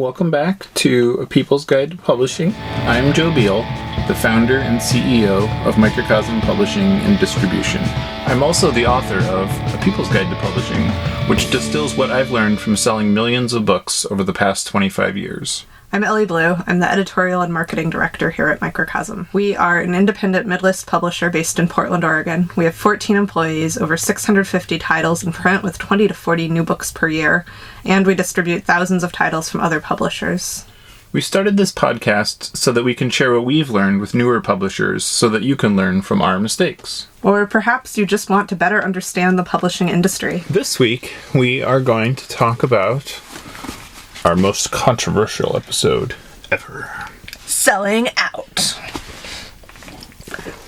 Welcome back to A People's Guide to Publishing. I'm Joe Beal, the founder and CEO of Microcosm Publishing and Distribution. I'm also the author of A People's Guide to Publishing, which distills what I've learned from selling millions of books over the past 25 years. I'm Ellie Blue. I'm the editorial and marketing director here at Microcosm. We are an independent mid-list publisher based in Portland, Oregon. We have 14 employees, over 650 titles in print with 20 to 40 new books per year, and we distribute thousands of titles from other publishers. We started this podcast so that we can share what we've learned with newer publishers so that you can learn from our mistakes. Or perhaps you just want to better understand the publishing industry. This week, we are going to talk about our most controversial episode ever. Selling out.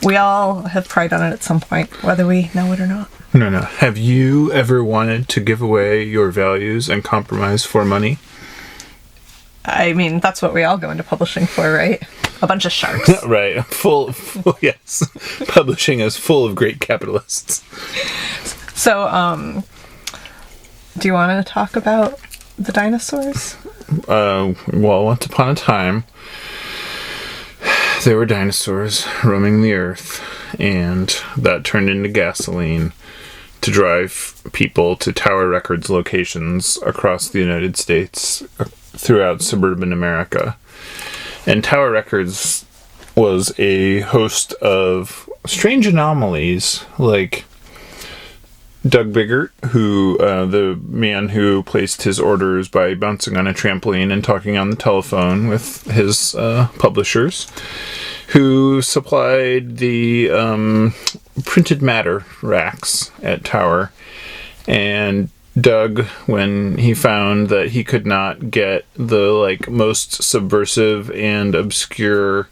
We all have probably done it at some point, whether we know it or not. No. Have you ever wanted to give away your values and compromise for money? I mean, that's what we all go into publishing for, right? A bunch of sharks. Right. Full, yes. Publishing is full of great capitalists. So, do you want to talk about the dinosaurs? Well, once upon a time, there were dinosaurs roaming the earth, and that turned into gasoline to drive people to Tower Records locations across the United States throughout suburban America. And Tower Records was a host of strange anomalies, like Doug Biggert, who, the man who placed his orders by bouncing on a trampoline and talking on the telephone with his publishers, who supplied the printed matter racks at Tower. And Doug, when he found that he could not get the most subversive and obscure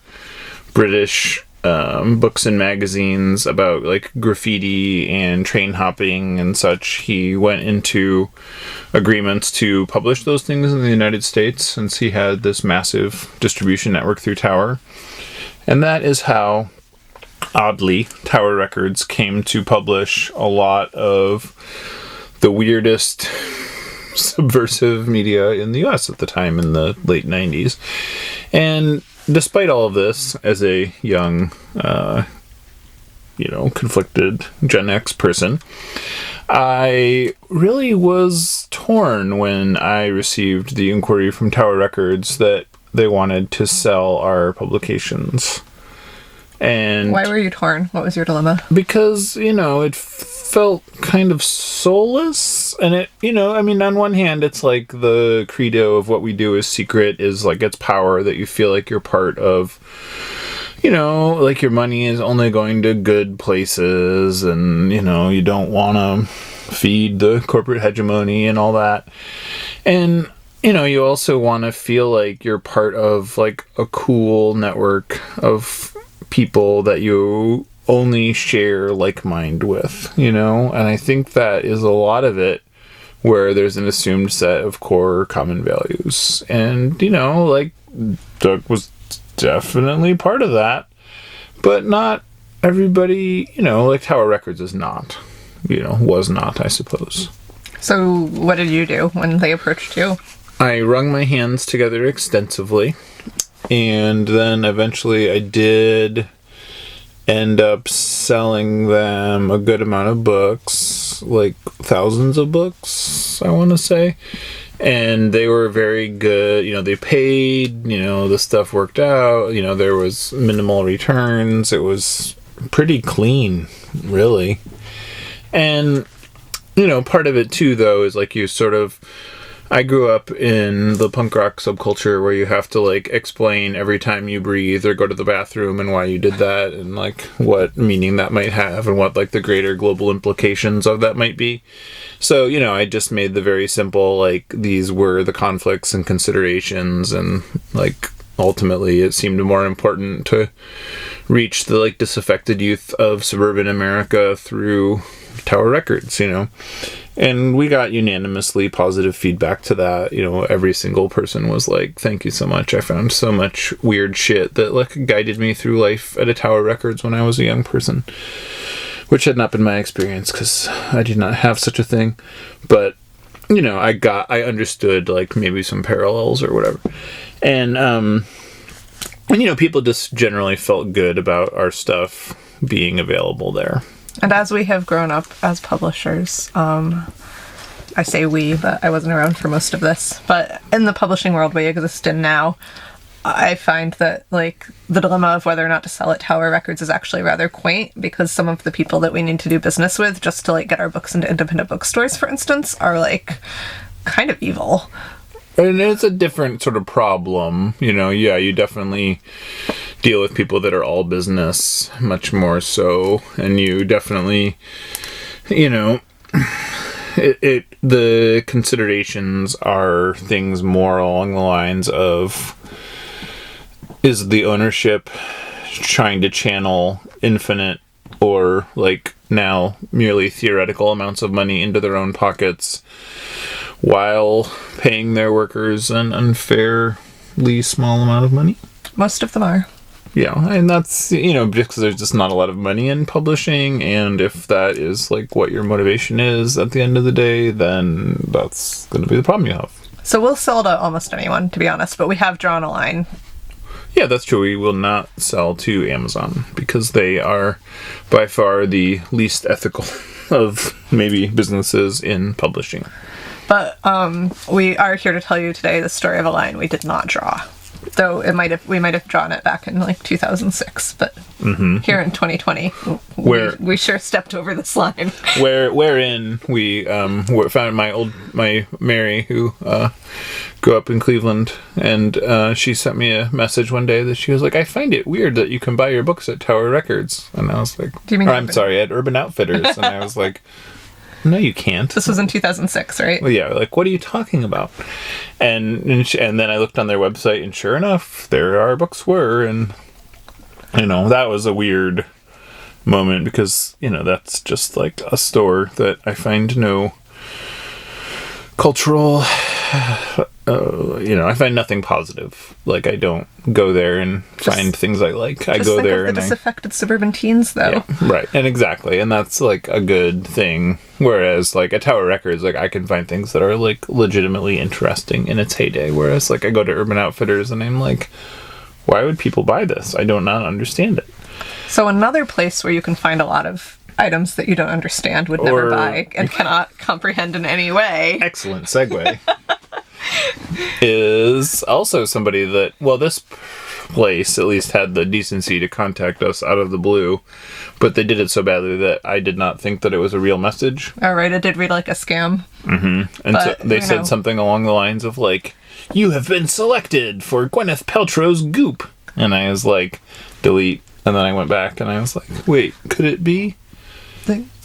British books and magazines about graffiti and train hopping and such, he went into agreements to publish those things in the United States, since he had this massive distribution network through Tower. And that is how, oddly, Tower Records came to publish a lot of the weirdest subversive media in the US at the time, in the late 90s. And despite all of this, as a young, conflicted Gen X person, I really was torn when I received the inquiry from Tower Records that they wanted to sell our publications. And why were you torn? What was your dilemma? Because, it felt kind of soulless. And on one hand, it's like the credo of what we do is secret is its power, that you feel like you're part of, your money is only going to good places, and, you don't want to feed the corporate hegemony and all that. And, you also want to feel like you're part of a cool network of people that you only share mind with, and I think that is a lot of it, where there's an assumed set of core common values. And, Doug was definitely part of that, but not everybody, Tower Records is not, was not, I suppose. So what did you do when they approached you? I wrung my hands together extensively, and then eventually I did end up selling them a good amount of books, thousands of books, I want to say. And they were very good. They paid, the stuff worked out, there was minimal returns. It was pretty clean, really. And, part of it too, though, is I grew up in the punk rock subculture, where you have to explain every time you breathe or go to the bathroom and why you did that, and what meaning that might have, and what the greater global implications of that might be. So, I just made the very simple, these were the conflicts and considerations, and ultimately it seemed more important to reach the disaffected youth of suburban America through Tower Records, And we got unanimously positive feedback to that. Every single person was like, thank you so much. I found so much weird shit that guided me through life at a Tower Records when I was a young person, which had not been my experience because I did not have such a thing. But I understood like maybe some parallels or whatever. And people just generally felt good about our stuff being available there. And as we have grown up as publishers, I say we, but I wasn't around for most of this, but in the publishing world we exist in now, I find that, like, the dilemma of whether or not to sell at Tower Records is actually rather quaint, because some of the people that we need to do business with just to, like, get our books into independent bookstores, for instance, are, like, kind of evil. And it's a different sort of problem, you definitely deal with people that are all business, much more so, and you definitely, the considerations are things more along the lines of, is the ownership trying to channel infinite or, like, now merely theoretical amounts of money into their own pockets while paying their workers an unfairly small amount of money? Most of them are. Yeah, and that's, because there's just not a lot of money in publishing, and if that is, like, what your motivation is at the end of the day, then that's going to be the problem you have. So we'll sell to almost anyone, to be honest, but we have drawn a line. Yeah, that's true. We will not sell to Amazon, because they are by far the least ethical of maybe businesses in publishing. But we are here to tell you today the story of a line we did not draw. Though we might have drawn it back in like 2006, but here in 2020, we sure stepped over this line. Wherein we found my Mary, who grew up in Cleveland, and she sent me a message one day that she was like, "I find it weird that you can buy your books at Tower Records," and I was like, "Do you mean?" I'm sorry, at Urban Outfitters, and I was like, "No, you can't." This was in 2006, right? Well, yeah, like, what are you talking about? And then I looked on their website, and sure enough, there our books were, and, that was a weird moment, because, that's just, like, a store that I find no cultural, I find nothing positive. Like, I don't go there and find things I like. I go there and the disaffected suburban teens, though. Yeah, right, and exactly, and that's, like, a good thing. Whereas, like, at Tower Records, like, I can find things that are, like, legitimately interesting in its heyday. Whereas, like, I go to Urban Outfitters and I'm like, why would people buy this? I do not understand it. So another place where you can find a lot of items that you don't understand, would never buy, and cannot comprehend in any way. Excellent segue. Is also somebody that, well, this place at least had the decency to contact us out of the blue, but they did it so badly that I did not think that it was a real message. Oh, right, it did read like a scam. Mm-hmm. And so they said something along the lines of, like, "You have been selected for Gwyneth Paltrow's Goop." And I was like, delete. And then I went back and I was like, wait, could it be?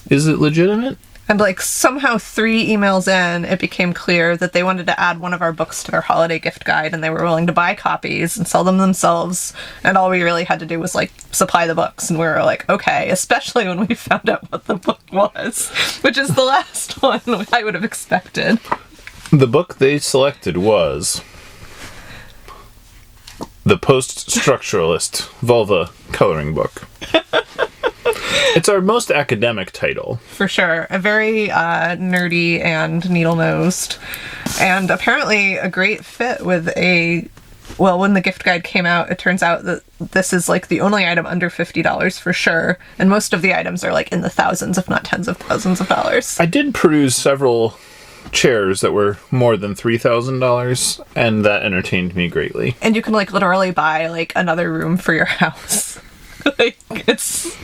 Is it legitimate? And, like, somehow 3 emails in, it became clear that they wanted to add one of our books to their holiday gift guide, and they were willing to buy copies and sell them themselves, and all we really had to do was, like, supply the books, and we were like, okay, especially when we found out what the book was, which is the last one I would have expected. The book they selected was The Post-Structuralist Vulva Coloring Book. It's our most academic title. For sure. A very nerdy and needle-nosed. And apparently a great fit with when the gift guide came out, it turns out that this is, like, the only item under $50 for sure. And most of the items are, like, in the thousands, if not tens of thousands of dollars. I did peruse several chairs that were more than $3,000, and that entertained me greatly. And you can, like, literally buy, like, another room for your house. Like, but it's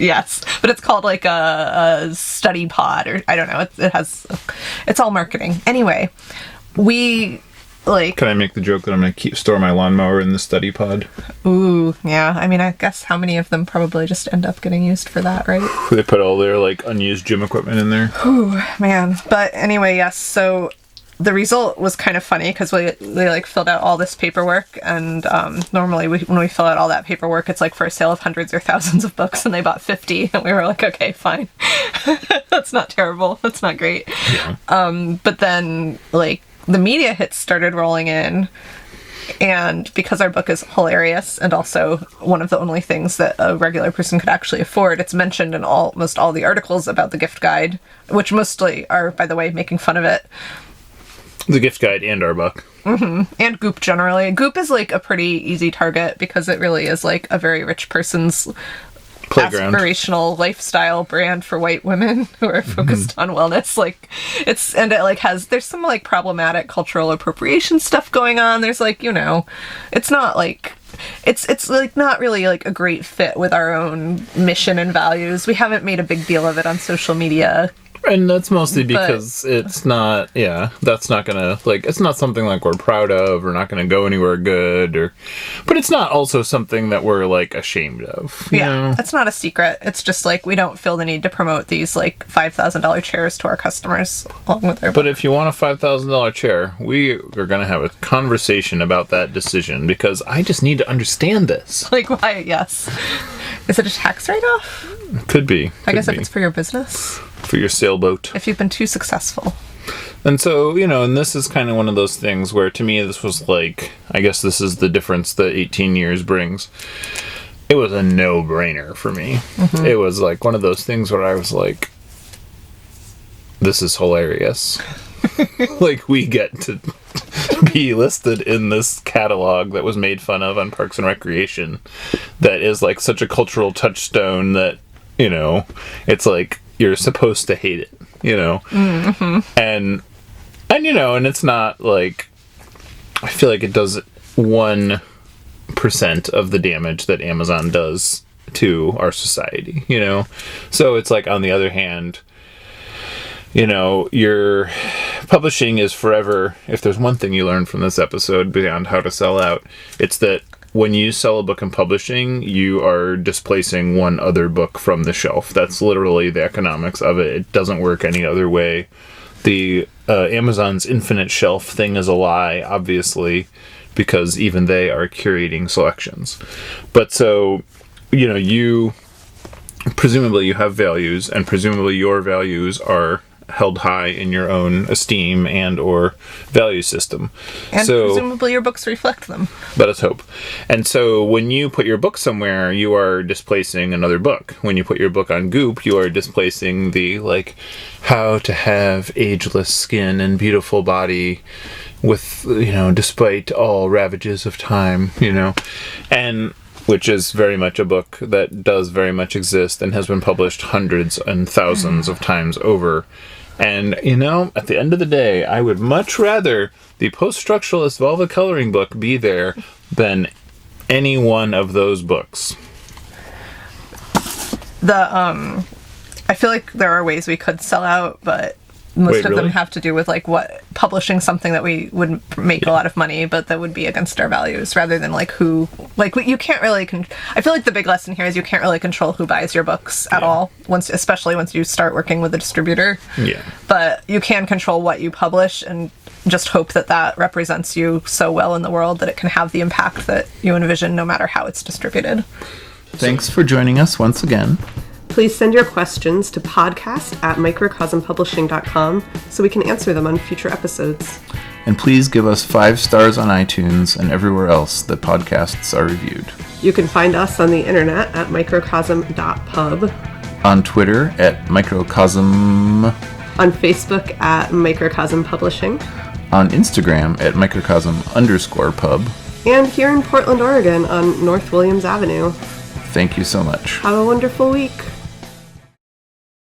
called, like, a study pod, or I don't know. It's all marketing. Anyway, we, like... Can I make the joke that I'm going to store my lawnmower in the study pod? Ooh, yeah. I mean, I guess how many of them probably just end up getting used for that, right? They put all their, like, unused gym equipment in there. Ooh, man. But anyway, yes, so the result was kind of funny, because they like filled out all this paperwork, and normally when we fill out all that paperwork, it's like for a sale of hundreds or thousands of books, and they bought 50, and we were like, okay, fine. That's not terrible. That's not great. Yeah. But then, like, the media hits started rolling in, and because our book is hilarious and also one of the only things that a regular person could actually afford, it's mentioned in almost all the articles about the gift guide, which mostly are, by the way, making fun of it. The gift guide and our book. And Goop generally. Goop is like a pretty easy target because it really is like a very rich person's Playground. aspirational lifestyle brand for white women who are focused on wellness. Like it like there's some like problematic cultural appropriation stuff going on. There's like, it's not like it's like not really like a great fit with our own mission and values. We haven't made a big deal of it on social media. And that's mostly because it's not, that's not gonna, like, it's not something like we're proud of or not gonna go anywhere good, but it's not also something that we're, like, ashamed of. You know? It's not a secret. It's just, like, we don't feel the need to promote these, like, $5,000 chairs to our customers along with their... But if you want a $5,000 chair, we are gonna have a conversation about that decision, because I just need to understand this. Like, why? Yes. Is it a tax write-off? Could be. I guess if it's for your business. For your sailboat. If you've been too successful. And so, and this is kind of one of those things where, to me, this was like, I guess this is the difference that 18 years brings. It was a no-brainer for me. Mm-hmm. It was like one of those things where I was like, this is hilarious. Like, we get to be listed in this catalog that was made fun of on Parks and Recreation that is like such a cultural touchstone that, it's like, you're supposed to hate it, Mm-hmm. and it's not like, I feel like it does 1% of the damage that Amazon does to our society, so it's like, on the other hand, your publishing is forever. If there's one thing you learn from this episode beyond how to sell out, it's that when you sell a book in publishing, you are displacing one other book from the shelf. That's literally the economics of it. It doesn't work any other way. The Amazon's infinite shelf thing is a lie, obviously, because even they are curating selections. But so, you presumably you have values, and presumably your values are held high in your own esteem and or value system. And presumably your books reflect them. Let us hope. And so when you put your book somewhere, you are displacing another book. When you put your book on Goop, you are displacing the, like, how to have ageless skin and beautiful body with, despite all ravages of time, and which is very much a book that does very much exist and has been published hundreds and thousands of times over. And, at the end of the day, I would much rather the post-structuralist vulva coloring book be there than any one of those books. I feel like there are ways we could sell out, but most of them have to do with like publishing something that we would make a lot of money, but that would be against our values, rather than like you can't really I feel like the big lesson here is you can't really control who buys your books at all, especially once you start working with a distributor. Yeah. But you can control what you publish and just hope that represents you so well in the world that it can have the impact that you envision, no matter how it's distributed. Thanks for joining us once again. Please send your questions to podcast@microcosmpublishing.com so we can answer them on future episodes. And please give us 5 stars on iTunes and everywhere else that podcasts are reviewed. You can find us on the internet at microcosm.pub. On Twitter at Microcosm. On Facebook at Microcosm Publishing. On Instagram at Microcosm_pub. And here in Portland, Oregon on North Williams Avenue. Thank you so much. Have a wonderful week.